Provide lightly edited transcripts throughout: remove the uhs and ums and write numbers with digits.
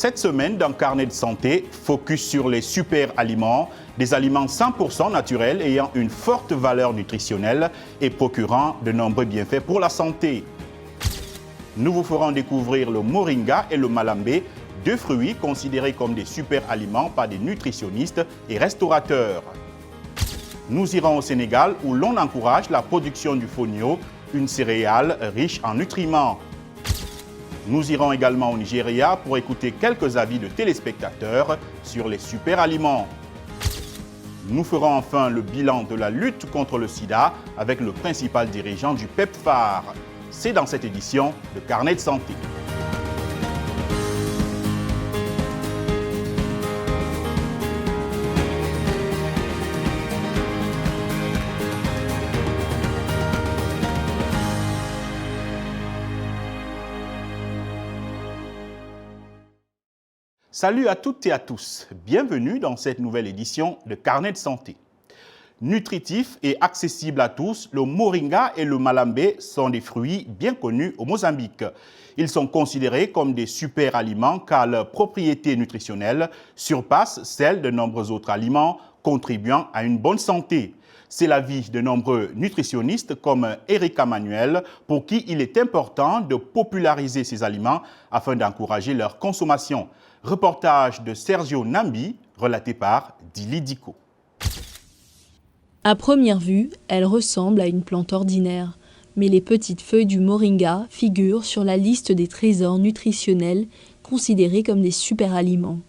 Cette semaine, dans Carnet de santé, focus sur les super aliments, des aliments 100% naturels ayant une forte valeur nutritionnelle et procurant de nombreux bienfaits pour la santé. Nous vous ferons découvrir le moringa et le malambé, deux fruits considérés comme des super aliments par des nutritionnistes et restaurateurs. Nous irons au Sénégal où l'on encourage la production du fonio, une céréale riche en nutriments. Nous irons également au Nigeria pour écouter quelques avis de téléspectateurs sur les super aliments. Nous ferons enfin le bilan de la lutte contre le sida avec le principal dirigeant du PEPFAR. C'est dans cette édition de Carnet de santé. Salut à toutes et à tous, bienvenue dans cette nouvelle édition de Carnet de santé. Nutritif et accessible à tous, le moringa et le malambé sont des fruits bien connus au Mozambique. Ils sont considérés comme des super aliments car leurs propriétés nutritionnelles surpassent celles de nombreux autres aliments contribuant à une bonne santé. C'est l'avis de nombreux nutritionnistes comme Erika Manuel pour qui il est important de populariser ces aliments afin d'encourager leur consommation. Reportage de Sergio Nambi, relaté par Dili Diko. À première vue, elle ressemble à une plante ordinaire, mais les petites feuilles du moringa figurent sur la liste des trésors nutritionnels considérés comme des super aliments.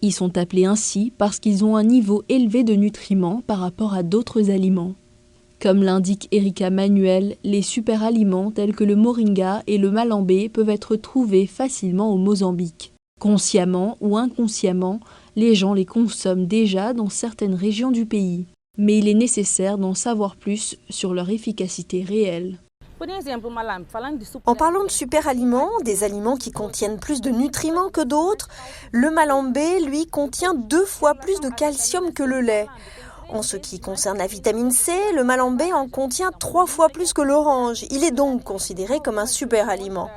Ils sont appelés ainsi parce qu'ils ont un niveau élevé de nutriments par rapport à d'autres aliments. Comme l'indique Erika Manuel, les super aliments tels que le moringa et le malambé peuvent être trouvés facilement au Mozambique. Consciemment ou inconsciemment, les gens les consomment déjà dans certaines régions du pays. Mais il est nécessaire d'en savoir plus sur leur efficacité réelle. En parlant de super aliments, des aliments qui contiennent plus de nutriments que d'autres, le malambé, lui, contient 2 fois plus de calcium que le lait. En ce qui concerne la vitamine C, le malambé en contient 3 fois plus que l'orange. Il est donc considéré comme un super aliment.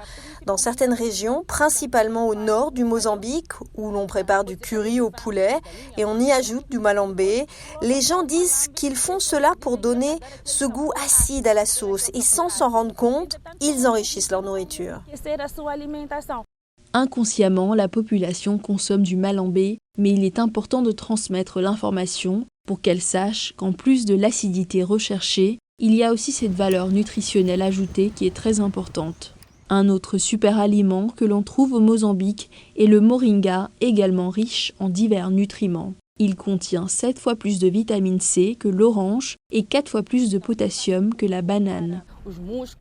Dans certaines régions, principalement au nord du Mozambique, où l'on prépare du curry au poulet et on y ajoute du malambé, les gens disent qu'ils font cela pour donner ce goût acide à la sauce et sans s'en rendre compte, ils enrichissent leur nourriture. Inconsciemment, la population consomme du malambé, mais il est important de transmettre l'information pour qu'elle sache qu'en plus de l'acidité recherchée, il y a aussi cette valeur nutritionnelle ajoutée qui est très importante. Un autre super aliment que l'on trouve au Mozambique est le moringa, également riche en divers nutriments. Il contient 7 fois plus de vitamine C que l'orange et 4 fois plus de potassium que la banane.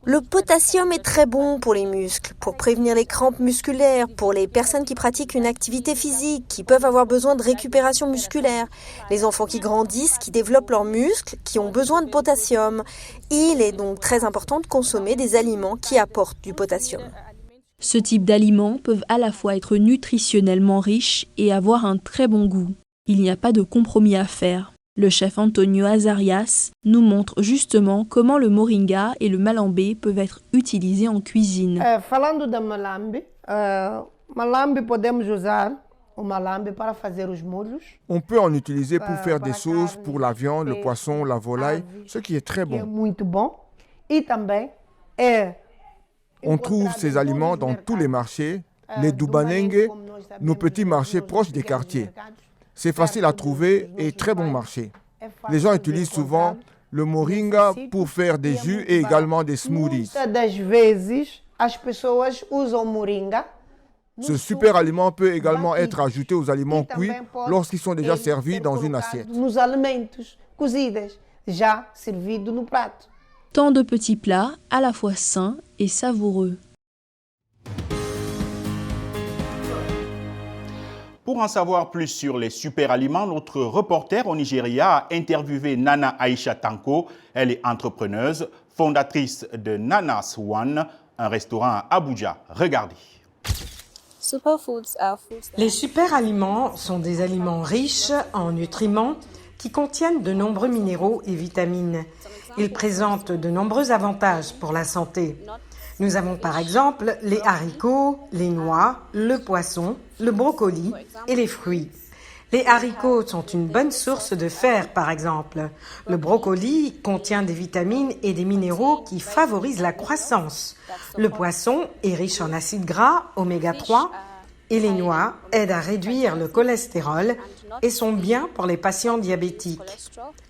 Le potassium est très bon pour les muscles, pour prévenir les crampes musculaires, pour les personnes qui pratiquent une activité physique, qui peuvent avoir besoin de récupération musculaire, les enfants qui grandissent, qui développent leurs muscles, qui ont besoin de potassium. Il est donc très important de consommer des aliments qui apportent du potassium. Ce type d'aliments peuvent à la fois être nutritionnellement riches et avoir un très bon goût. Il n'y a pas de compromis à faire. Le chef Antonio Azarias nous montre justement comment le moringa et le malambé peuvent être utilisés en cuisine. Falando da malambe, malambe podemos usar o malambe para fazer os molhos. On peut en utiliser pour faire des sauces pour la viande, le poisson, la volaille, ce qui est très bon. Muito bom. E também on trouve ces aliments dans tous les marchés, les dubanengue, nos petits marchés proches des quartiers. C'est facile à trouver et très bon marché. Les gens utilisent souvent le moringa pour faire des jus et également des smoothies. Ce super aliment peut également être ajouté aux aliments cuits lorsqu'ils sont déjà servis dans une assiette. Tant de petits plats à la fois sains et savoureux. Pour en savoir plus sur les super aliments, notre reporter au Nigeria a interviewé Nana Aisha Tanko. Elle est entrepreneuse, fondatrice de Nana's One, un restaurant à Abuja. Regardez. Les super aliments sont des aliments riches en nutriments qui contiennent de nombreux minéraux et vitamines. Ils présentent de nombreux avantages pour la santé. Nous avons par exemple les haricots, les noix, le poisson, le brocoli et les fruits. Les haricots sont une bonne source de fer, par exemple. Le brocoli contient des vitamines et des minéraux qui favorisent la croissance. Le poisson est riche en acides gras, oméga 3, et les noix aident à réduire le cholestérol et sont bien pour les patients diabétiques.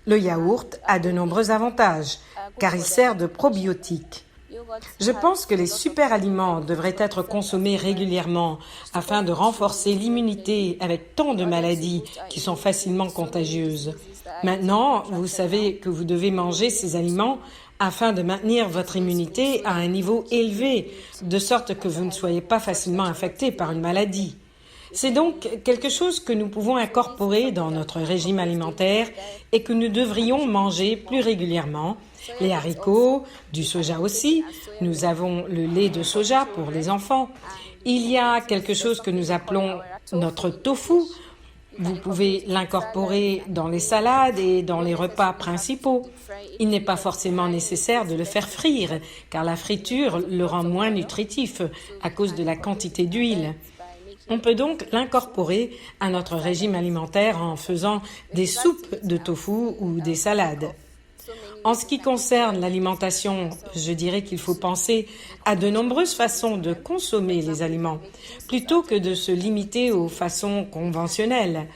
Le yaourt a de nombreux avantages, car il sert de probiotique. Je pense que les superaliments devraient être consommés régulièrement afin de renforcer l'immunité avec tant de maladies qui sont facilement contagieuses. Maintenant, vous savez que vous devez manger ces aliments afin de maintenir votre immunité à un niveau élevé, de sorte que vous ne soyez pas facilement infecté par une maladie. C'est donc quelque chose que nous pouvons incorporer dans notre régime alimentaire et que nous devrions manger plus régulièrement. Les haricots, du soja aussi. Nous avons le lait de soja pour les enfants. Il y a quelque chose que nous appelons notre tofu. Vous pouvez l'incorporer dans les salades et dans les repas principaux. Il n'est pas forcément nécessaire de le faire frire, car la friture le rend moins nutritif à cause de la quantité d'huile. On peut donc l'incorporer à notre régime alimentaire en faisant des soupes de tofu ou des salades. En ce qui concerne l'alimentation, je dirais qu'il faut penser à de nombreuses façons de consommer les aliments, plutôt que de se limiter aux façons conventionnelles.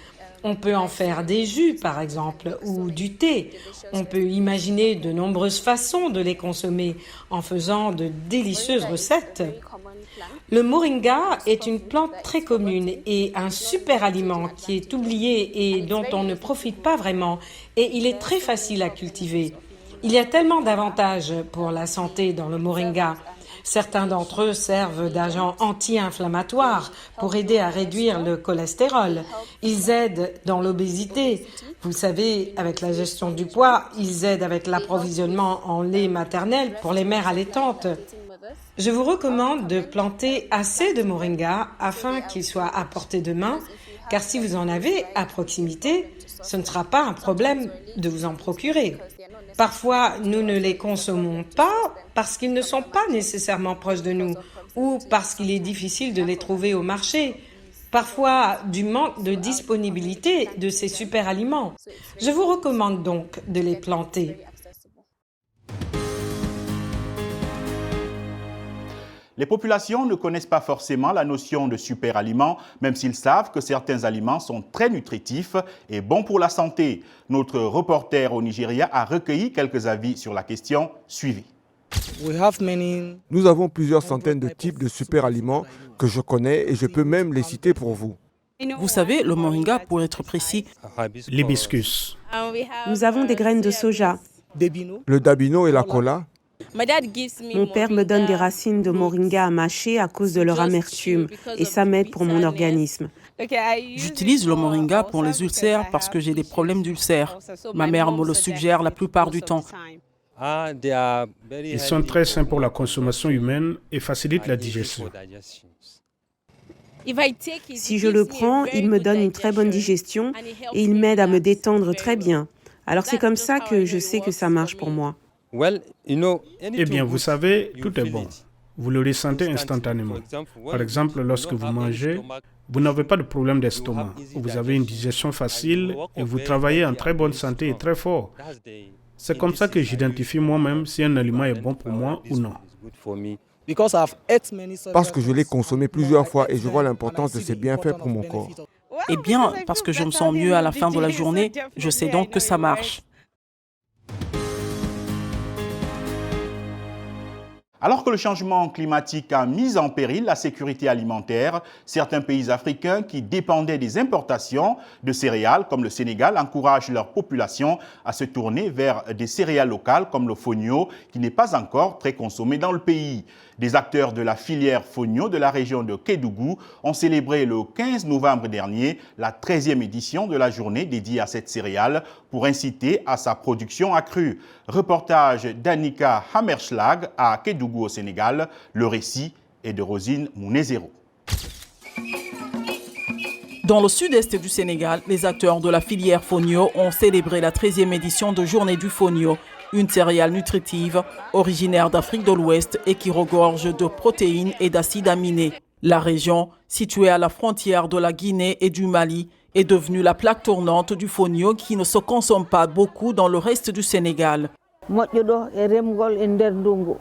On peut en faire des jus, par exemple, ou du thé. On peut imaginer de nombreuses façons de les consommer en faisant de délicieuses recettes. Le moringa est une plante très commune et un super aliment qui est oublié et dont on ne profite pas vraiment, et il est très facile à cultiver. Il y a tellement d'avantages pour la santé dans le moringa. Certains d'entre eux servent d'agents anti-inflammatoires pour aider à réduire le cholestérol. Ils aident dans l'obésité. Vous savez, avec la gestion du poids, ils aident avec l'approvisionnement en lait maternel pour les mères allaitantes. Je vous recommande de planter assez de moringa afin qu'il soit à portée de main, car si vous en avez à proximité, ce ne sera pas un problème de vous en procurer. Parfois, nous ne les consommons pas parce qu'ils ne sont pas nécessairement proches de nous ou parce qu'il est difficile de les trouver au marché. Parfois, du manque de disponibilité de ces super aliments. Je vous recommande donc de les planter. Les populations ne connaissent pas forcément la notion de super-aliments, même s'ils savent que certains aliments sont très nutritifs et bons pour la santé. Notre reporter au Nigeria a recueilli quelques avis sur la question suivie. Nous avons plusieurs centaines de types de super-aliments que je connais et je peux même les citer pour vous. Vous savez, le moringa, pour être précis, l'hibiscus. Nous avons des graines de soja. Le dabino et la cola. Mon père me donne des racines de moringa à mâcher à cause de leur amertume et ça m'aide pour mon organisme. j'utilise le moringa pour les ulcères parce que j'ai des problèmes d'ulcères. Ma mère me le suggère la plupart du temps. Ils sont très sains pour la consommation humaine et facilitent la digestion. Si je le prends, il me donne une très bonne digestion et il m'aide à me détendre très bien. Alors c'est comme ça que je sais que ça marche pour moi. Eh bien, vous savez, tout est bon. Vous le ressentez instantanément. Par exemple, lorsque vous mangez, vous n'avez pas de problème d'estomac. Vous avez une digestion facile et vous travaillez en très bonne santé et très fort. C'est comme ça que j'identifie moi-même si un aliment est bon pour moi ou non. Parce que je l'ai consommé plusieurs fois et je vois l'importance de ses bienfaits pour mon corps. Eh bien, parce que je me sens mieux à la fin de la journée, je sais donc que ça marche. Alors que le changement climatique a mis en péril la sécurité alimentaire, certains pays africains qui dépendaient des importations de céréales, comme le Sénégal, encouragent leur population à se tourner vers des céréales locales comme le fonio, qui n'est pas encore très consommé dans le pays. Des acteurs de la filière fonio de la région de Kédougou ont célébré le 15 novembre dernier la 13e édition de la journée dédiée à cette céréale pour inciter à sa production accrue. Reportage d'Annika Hammerschlag à Kédougou au Sénégal. Le récit est de Rosine Mounezero. Dans le sud-est du Sénégal, les acteurs de la filière fonio ont célébré la 13e édition de Journée du fonio. une céréale nutritive originaire d'Afrique de l'Ouest et qui regorge de protéines et d'acides aminés. La région, située à la frontière de la Guinée et du Mali, est devenue la plaque tournante du fonio qui ne se consomme pas beaucoup dans le reste du Sénégal.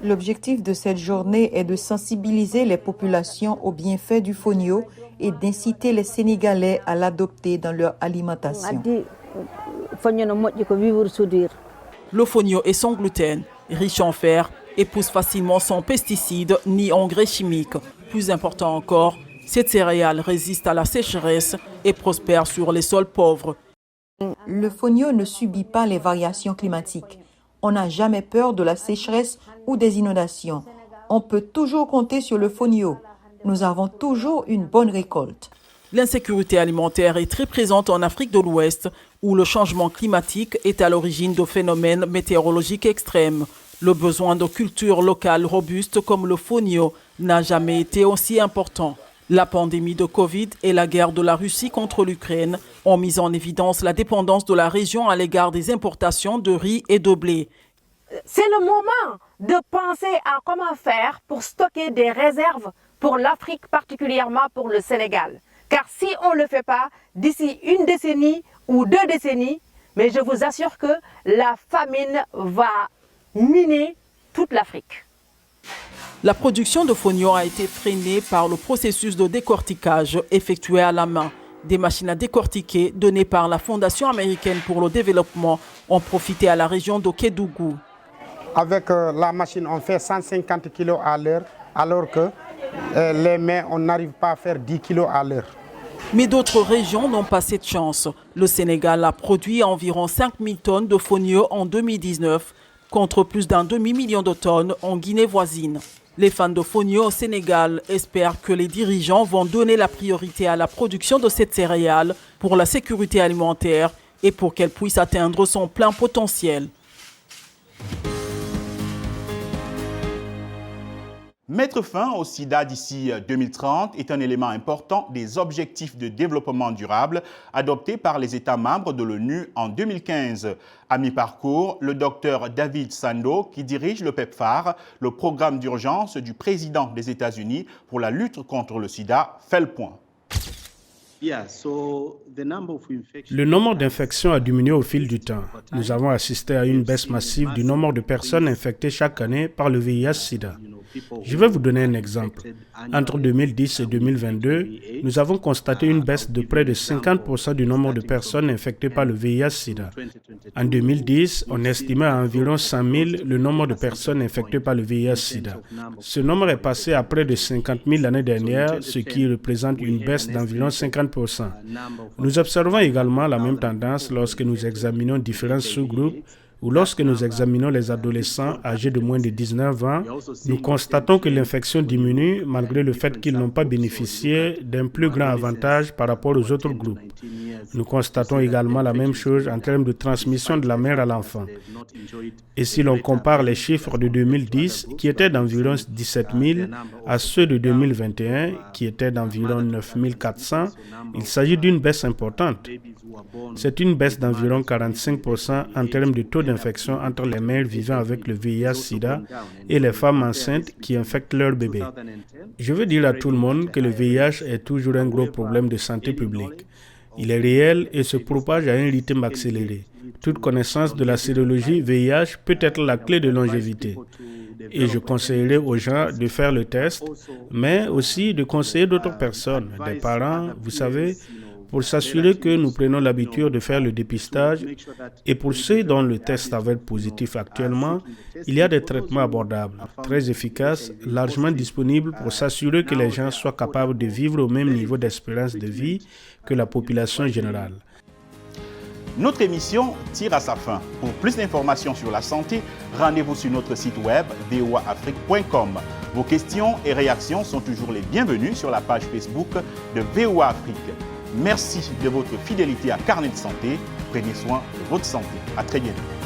L'objectif de cette journée est de sensibiliser les populations aux bienfaits du fonio et d'inciter les Sénégalais à l'adopter dans leur alimentation. Le fonio est sans gluten, riche en fer et pousse facilement sans pesticides ni engrais chimiques. Plus important encore, cette céréale résiste à la sécheresse et prospère sur les sols pauvres. Le fonio ne subit pas les variations climatiques. On n'a jamais peur de la sécheresse ou des inondations. On peut toujours compter sur le fonio. Nous avons toujours une bonne récolte. L'insécurité alimentaire est très présente en Afrique de l'Ouest, où le changement climatique est à l'origine de phénomènes météorologiques extrêmes. Le besoin de cultures locales robustes comme le fonio n'a jamais été aussi important. La pandémie de Covid et la guerre de la Russie contre l'Ukraine ont mis en évidence la dépendance de la région à l'égard des importations de riz et de blé. C'est le moment de penser à comment faire pour stocker des réserves pour l'Afrique, particulièrement pour le Sénégal. Car si on ne le fait pas, d'ici une décennie ou 2 décennies, mais je vous assure que la famine va miner toute l'Afrique. La production de fonio a été freinée par le processus de décortiquage effectué à la main. Des machines à décortiquer données par la Fondation américaine pour le développement ont profité à la région de Kédougou. Avec la machine, on fait 150 kg à l'heure, alors que les mains, on n'arrive pas à faire 10 kg à l'heure. Mais d'autres régions n'ont pas cette chance. Le Sénégal a produit environ 5000 tonnes de fonio en 2019, contre plus d'un demi-million de tonnes en Guinée voisine. Les fans de fonio au Sénégal espèrent que les dirigeants vont donner la priorité à la production de cette céréale pour la sécurité alimentaire et pour qu'elle puisse atteindre son plein potentiel. Mettre fin au sida d'ici 2030 est un élément important des objectifs de développement durable adoptés par les États membres de l'ONU en 2015. À mi-parcours, le docteur David Sando, qui dirige le PEPFAR, le programme d'urgence du président des États-Unis pour la lutte contre le sida, fait le point. Le nombre d'infections a diminué au fil du temps. Nous avons assisté à une baisse massive du nombre de personnes infectées chaque année par le VIH-Sida. Je vais vous donner un exemple. Entre 2010 et 2022, nous avons constaté une baisse de près de 50% du nombre de personnes infectées par le VIH-Sida. En 2010, on estimait à environ 100 000 le nombre de personnes infectées par le VIH-Sida. Ce nombre est passé à près de 50 000 l'année dernière, ce qui représente une baisse d'environ 50%. Nous observons également la même tendance lorsque nous examinons différents sous-groupes ou lorsque nous examinons les adolescents âgés de moins de 19 ans. Nous constatons que l'infection diminue malgré le fait qu'ils n'ont pas bénéficié d'un plus grand avantage par rapport aux autres groupes. Nous constatons également la même chose en termes de transmission de la mère à l'enfant. Et si l'on compare les chiffres de 2010, qui étaient d'environ 17 000, à ceux de 2021, qui étaient d'environ 9 400, il s'agit d'une baisse importante. C'est une baisse d'environ 45% en termes de taux d'infection entre les mères vivant avec le VIH-Sida et les femmes enceintes qui infectent leurs bébés. Je veux dire à tout le monde que le VIH est toujours un gros problème de santé publique. Il est réel et se propage à un rythme accéléré. Toute connaissance de la sérologie VIH peut être la clé de longévité. Et je conseillerais aux gens de faire le test, mais aussi de conseiller d'autres personnes, des parents, vous savez, pour s'assurer que nous prenons l'habitude de faire le dépistage. Et pour ceux dont le test s'avère positif actuellement, il y a des traitements abordables, très efficaces, largement disponibles pour s'assurer que les gens soient capables de vivre au même niveau d'espérance de vie que la population générale. Notre émission tire à sa fin. Pour plus d'informations sur la santé, rendez-vous sur notre site web voaafrique.com. Vos questions et réactions sont toujours les bienvenues sur la page Facebook de VOA Afrique. Merci de votre fidélité à Carnet de Santé. Prenez soin de votre santé. À très bientôt.